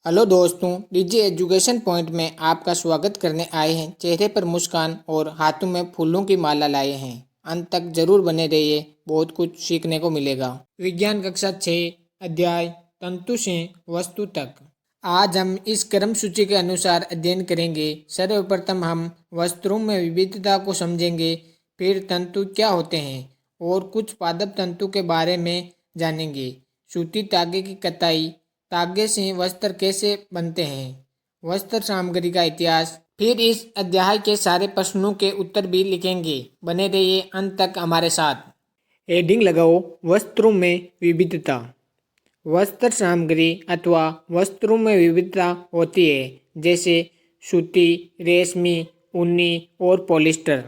Hello दोस्तों, DJ education point में आपका स्वागत करने आए हैं। चेहरे पर मुस्कान और हाथों में फूलों की माला लाए हैं। अंत तक जरूर बने रहिए, बहुत कुछ सीखने को मिलेगा। विज्ञान कक्षा 6 अध्याय तंतु से वस्तु तक। आज हम इस क्रम सूची के अनुसार अध्ययन करेंगे। सर्वप्रथम हम वस्त्रों में विविधता को समझेंगे, फिर तंतु क्या होते हैं और कुछ पादप तंतु के बारे में जानेंगे। सूती धागे की कताई, धागे से वस्त्र कैसे बनते हैं, वस्त्र सामग्री का इतिहास। फिर इस अध्याय के सारे प्रश्नों के उत्तर भी लिखेंगे। बने रहिए अंत तक हमारे साथ। हेडिंग लगाओ, वस्त्रों में विविधता। वस्त्र सामग्री अथवा वस्त्रों में विविधता होती है, जैसे सूती, रेशमी, ऊनी और पॉलिस्टर।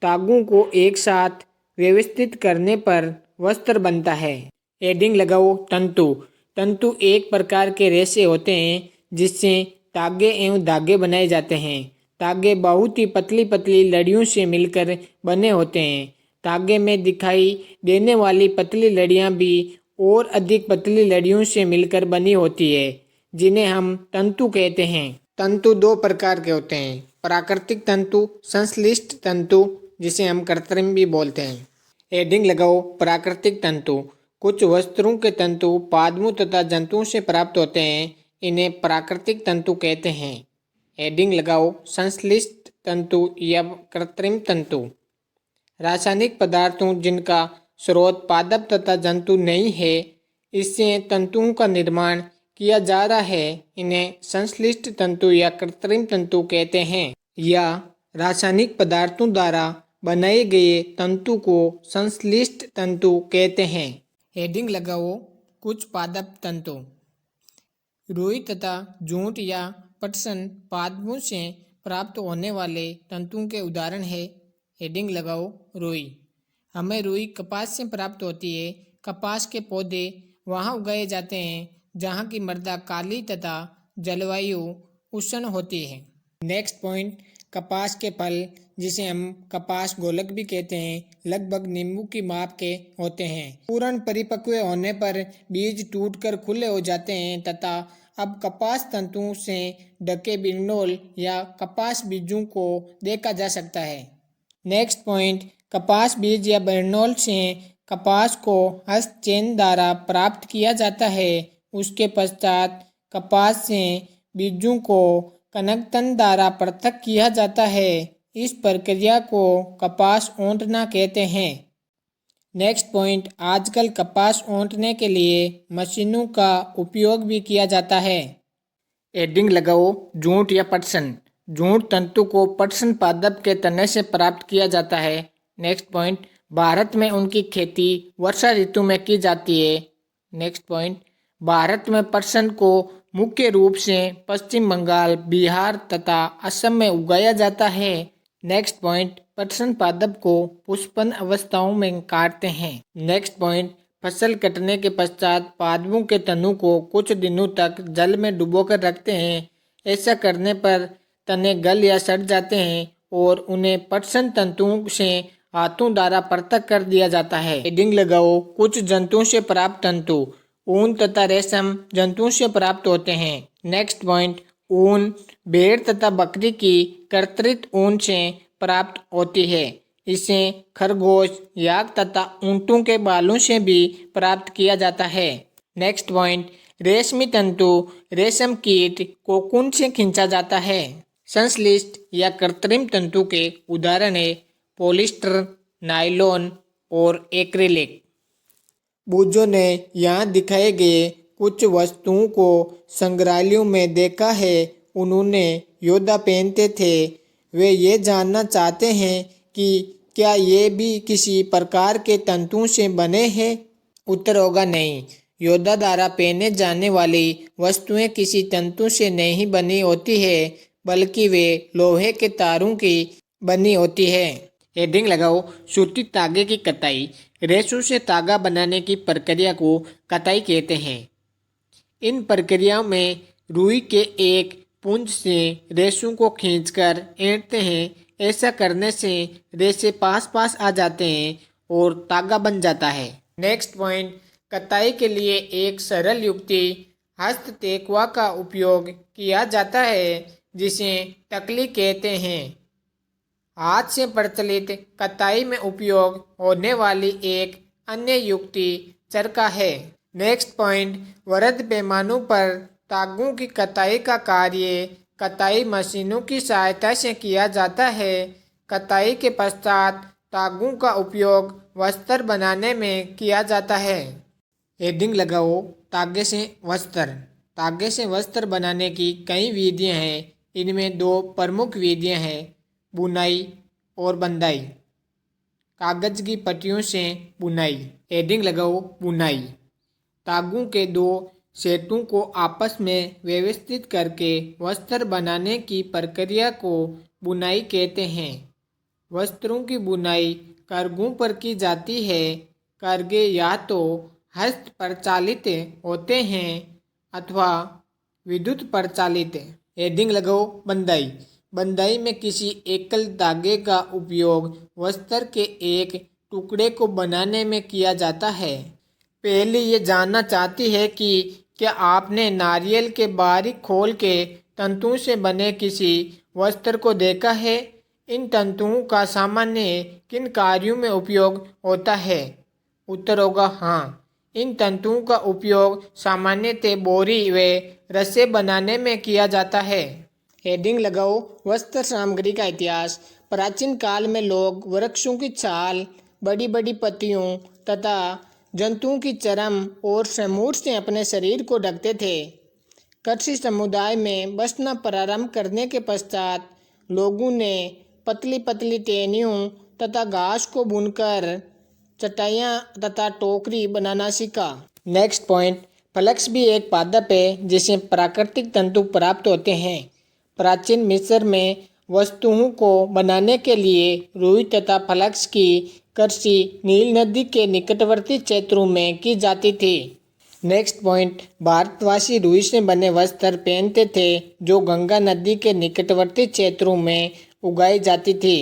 धागों को एक साथ व्यवस्थित करने पर वस्त्र बनता है। हेडिंग लगाओ, तंतु। तंतु एक प्रकार के रेशे होते हैं जिससे धागे एवं धागे बनाए जाते हैं। धागे बहुत ही पतली पतली लड़ियों से मिलकर बने होते हैं। धागे में दिखाई देने वाली पतली लड़ियां भी और अधिक पतली लड़ियों से मिलकर बनी होती है, जिन्हें हम तंतु कहते हैं। तंतु दो प्रकार के होते हैं, प्राकृतिक तंतु, संश्लिष्ट तंतु, जिसे हम कृत्रिम भी बोलते हैं। हेडिंग लगाओ, प्राकृतिक तंतु। कुछ वस्त्रों के तंतु पादपों तथा जंतुओं से प्राप्त होते हैं, इन्हें प्राकृतिक तंतु कहते हैं। हेडिंग लगाओ, संश्लिष्ट तंतु या कृत्रिम तंतु। रासायनिक पदार्थों जिनका स्रोत पादप तथा जंतु नहीं है, इससे तंतुओं का निर्माण किया जा रहा है, इन्हें संश्लिष्ट तंतु या कृत्रिम तंतु कहते हैं। या रासायनिक पदार्थों द्वारा बनाए गए तंतु को संश्लिष्ट तंतु कहते हैं। हेडिंग लगाओ, कुछ पादप तंतु। रुई तथा जूट या पटसन पादपों से प्राप्त होने वाले तंतुओं के उदाहरण है। हेडिंग लगाओ, रुई। हमें रुई कपास से प्राप्त होती है। कपास के पौधे वहाँ उगाए जाते हैं जहाँ की मृदा काली तथा जलवायु उष्ण होती है। नेक्स्ट पॉइंट, कपास के फल, जिसे हम कपास गोलक भी कहते हैं, लगभग नींबू की माप के होते हैं। पूर्ण परिपक्व होने पर बीज टूटकर खुले हो जाते हैं तथा अब कपास तंतुओं से ढके बिरनोल या कपास बीजों को देखा जा सकता है। नेक्स्ट पॉइंट, कपास बीज या बिरनोल से कपास को हस्तचैन द्वारा प्राप्त किया जाता है। उसके पश्चात कपास से बीजों को कनकतन द्वारा पृथक किया जाता है। इस प्रक्रिया को कपास ओंटना कहते हैं। नेक्स्ट पॉइंट, आजकल कपास ओंटने के लिए मशीनों का उपयोग भी किया जाता है। हेडिंग लगाओ, जूट या पटसन। जूट तंतु को पटसन पादप के तने से प्राप्त किया जाता है। नेक्स्ट पॉइंट, भारत में उनकी खेती वर्षा ऋतु में की जाती है। नेक्स्ट पॉइंट, भारत में पटसन को मुख्य रूप से पश्चिम बंगाल, बिहार तथा असम में उगाया जाता है। नेक्स्ट पॉइंट, पटसन पादप को पुष्पन अवस्थाओं में काटते हैं। नेक्स्ट पॉइंट, फसल कटने के पश्चात पादपों के तनों को कुछ दिनों तक जल में डुबोकर रखते हैं। ऐसा करने पर तने गल या सड़ जाते हैं और उन्हें पटसन तंतुओं से हाथों द्वारा पृथक कर दिया जाता है। हेडिंग लगाओ, कुछ जंतुओं से प्राप्त तंतु। ऊन तथा रेशम जंतुओं से प्राप्त होते हैं। नेक्स्ट पॉइंट, ऊन भेड़ तथा बकरी की कर्तरित ऊन से प्राप्त होती है। इसे खरगोश, याक तथा ऊंटों के बालों से भी प्राप्त किया जाता है। नेक्स्ट पॉइंट, रेशमी तंतु रेशम कीट कोकून से खींचा जाता है। संश्लिष्ट या कृत्रिम तंतु के उदाहरण है पॉलिस्टर, नायलॉन और एक्रिलिक। बुजों ने यहाँ दिखाए गए कुछ वस्तुओं को संग्रहालयों में देखा है। उन्होंने योद्धा पहनते थे। वे ये जानना चाहते हैं कि क्या ये भी किसी प्रकार के तंतुओं से बने हैं। उत्तर होगा नहीं। योद्धा द्वारा पहने जाने वाली वस्तुएं किसी तंतु से नहीं बनी होती है, बल्कि वे लोहे के तारों की बनी होती है। हेडिंग लगाओ, सूती धागे की कताई। रेशों से धागा बनाने की प्रक्रिया को कताई कहते हैं। इन प्रक्रियाओं में रुई के एक पुंज से रेशों को खींचकर ऐंठते हैं। ऐसा करने से रेशे पास पास आ जाते हैं और धागा बन जाता है। नेक्स्ट पॉइंट, कताई के लिए एक सरल युक्ति हस्ततेकवा का उपयोग किया जाता है जिसे टकली कहते हैं। हाथ से प्रचलित कताई में उपयोग होने वाली एक अन्य युक्ति चरखा है। नेक्स्ट पॉइंट, वृहद पैमानों पर तागों की कताई का कार्य कताई मशीनों की सहायता से किया जाता है। कताई के पश्चात तागों का उपयोग वस्त्र बनाने में किया जाता है। हेडिंग लगाओ, तागे से वस्त्र। तागे से वस्त्र बनाने की कई विधियां हैं। इनमें दो प्रमुख विधियां हैं, बुनाई और बंधाई। कागज की पट्टियों से बुनाई। हेडिंग लगाओ, बुनाई। तागों के दो सेटों को आपस में व्यवस्थित करके वस्त्र बनाने की प्रक्रिया को बुनाई कहते हैं। वस्त्रों की बुनाई करघों पर की जाती है। करघे या तो हस्त प्रचालित होते हैं अथवा विद्युत प्रचालित। हेडिंग लगाओ, बंधाई। बंधाई में किसी एकल धागे का उपयोग वस्त्र के एक टुकड़े को बनाने में किया जाता है। पहले ये जानना चाहती है कि क्या आपने नारियल के बारीक खोल के तंतुओं से बने किसी वस्त्र को देखा है? इन तंतुओं का सामान्य किन कार्यों में उपयोग होता है? उत्तर होगा हाँ। इन तंतुओं का उपयोग सामान्यतः बोरी व रस्से बनाने में किया जाता है। हेडिंग लगाओ, वस्त्र सामग्री का इतिहास। प्राचीन काल में लोग वृक्षों की छाल, बड़ी बड़ी पत्तियों तथा जंतुओं की चर्म और समूर से अपने शरीर को ढकते थे। कृषि समुदाय में बसना प्रारंभ करने के पश्चात लोगों ने पतली पतली टहनियों तथा घास को बुनकर चटाइयाँ तथा टोकरी बनाना सीखा। नेक्स्ट पॉइंट, फ्लक्स भी एक पादप है जिसे प्राकृतिक तंतु प्राप्त होते हैं। प्राचीन मिस्र में वस्तुओं को बनाने के लिए रुई तथा फ्लक्स की कृषि नील नदी के निकटवर्ती क्षेत्रों में की जाती थी। नेक्स्ट पॉइंट, भारतवासी रुई से बने वस्त्र पहनते थे जो गंगा नदी के निकटवर्ती क्षेत्रों में उगाई जाती थी।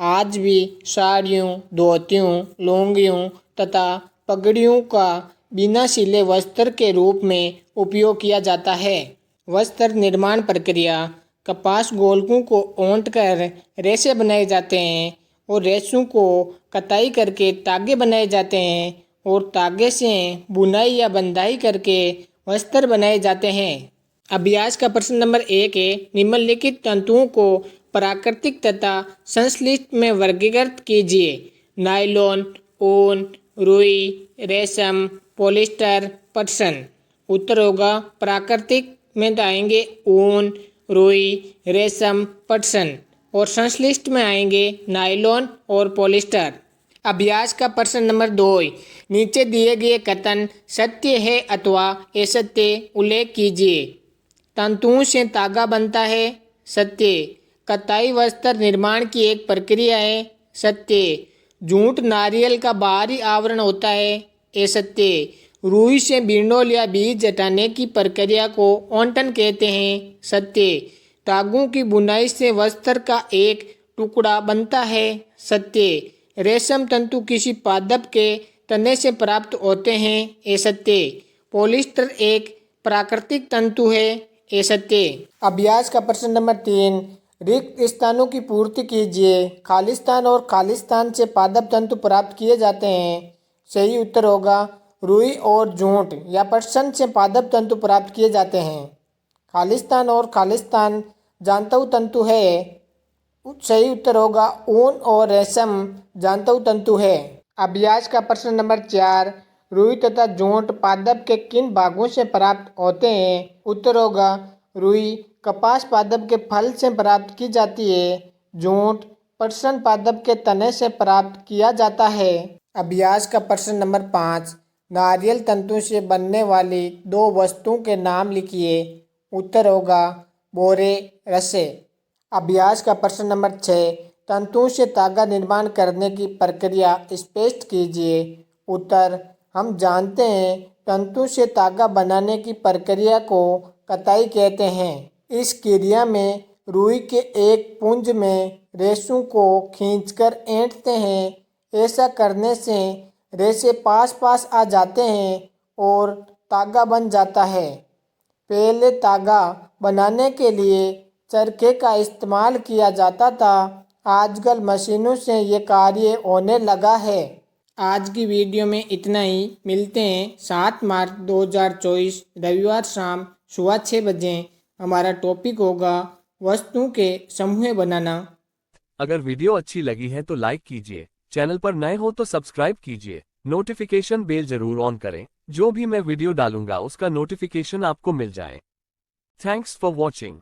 आज भी साड़ियों, धोतियों, लुंगियों तथा पगड़ियों का बिना सिले वस्त्र के रूप में उपयोग किया जाता है। वस्त्र निर्माण प्रक्रिया, कपास गोलकों को ओंट कर रेशे बनाए जाते हैं और रेशों को कताई करके तागे बनाए जाते हैं और तागे से बुनाई या बंधाई करके वस्त्र बनाए जाते हैं। अभ्यास का प्रश्न नंबर 1 है, निम्नलिखित तंतुओं को प्राकृतिक तथा संश्लिष्ट में वर्गीकृत कीजिए। नायलॉन, ऊन, रुई, रेशम, पॉलिस्टर, पटसन। उत्तर होगा प्राकृतिक में आएंगे ऊन, रुई, रेशम, पटसन और संश्लिष्ट में आएंगे नायलॉन और पॉलिस्टर। अभ्यास का प्रश्न नंबर 2, नीचे दिए गए कथन सत्य है अथवा असत्य उल्लेख कीजिए। तंतुओं से तागा बनता है, सत्य। कताई वस्त्र निर्माण की एक प्रक्रिया है, सत्य। जूट नारियल का बाहरी आवरण होता है, असत्य। रुई से बिंडोल या बीज हटाने की प्रक्रिया को औंटन कहते हैं, सत्य। तागों की बुनाई से वस्त्र का एक टुकड़ा बनता है, सत्य। रेशम तंतु किसी पादप के तने से प्राप्त होते हैं, ये सत्य। पॉलिस्टर एक प्राकृतिक तंतु है, ये सत्य। अभ्यास का प्रश्न नंबर 3, रिक्त स्थानों की पूर्ति कीजिए। खालिस्तान और खालिस्तान से पादप तंतु प्राप्त किए जाते हैं। सही उत्तर होगा रुई और जूट या पटसन से पादप तंतु प्राप्त किए जाते हैं। खालिस्तान और खालिस्तान जांतव तंतु है। सही उत्तर होगा ऊन और रेशम जांतव तंतु है। अभ्यास का प्रश्न नंबर 4, रुई तथा जूट पादप के किन भागों से प्राप्त होते हैं? उत्तर होगा रुई कपास पादप के फल से प्राप्त की जाती है। जूट पटसन पादप के तने से प्राप्त किया जाता है। अभ्यास का प्रश्न नंबर 5, नारियल तंतु से बनने वाली दो वस्तुओं के नाम लिखिए। उत्तर होगा बोरे, रस्से। अभ्यास का प्रश्न नंबर 6, तंतुओं से तागा निर्माण करने की प्रक्रिया स्पष्ट कीजिए। उत्तर, हम जानते हैं तंतु से तागा बनाने की प्रक्रिया को कताई कहते हैं। इस क्रिया में रुई के एक पुंज में रेशों को खींचकर ऐंठते हैं। ऐसा करने से रेशे पास पास आ जाते हैं और तागा बन जाता है। पहले तागा बनाने के लिए चरखे का इस्तेमाल किया जाता था। आजकल मशीनों से ये कार्य होने लगा है। आज की वीडियो में इतना ही। मिलते हैं 7 मार्च 2024 रविवार शाम 6:15 बजे। हमारा टॉपिक होगा वस्तुओं के समूह बनाना। अगर वीडियो अच्छी लगी है तो लाइक कीजिए, चैनल पर नए हो तो सब्सक्राइब कीजिए, नोटिफिकेशन बेल जरूर ऑन करें, जो भी मैं वीडियो डालूंगा उसका नोटिफिकेशन आपको मिल जाए। Thanks for watching.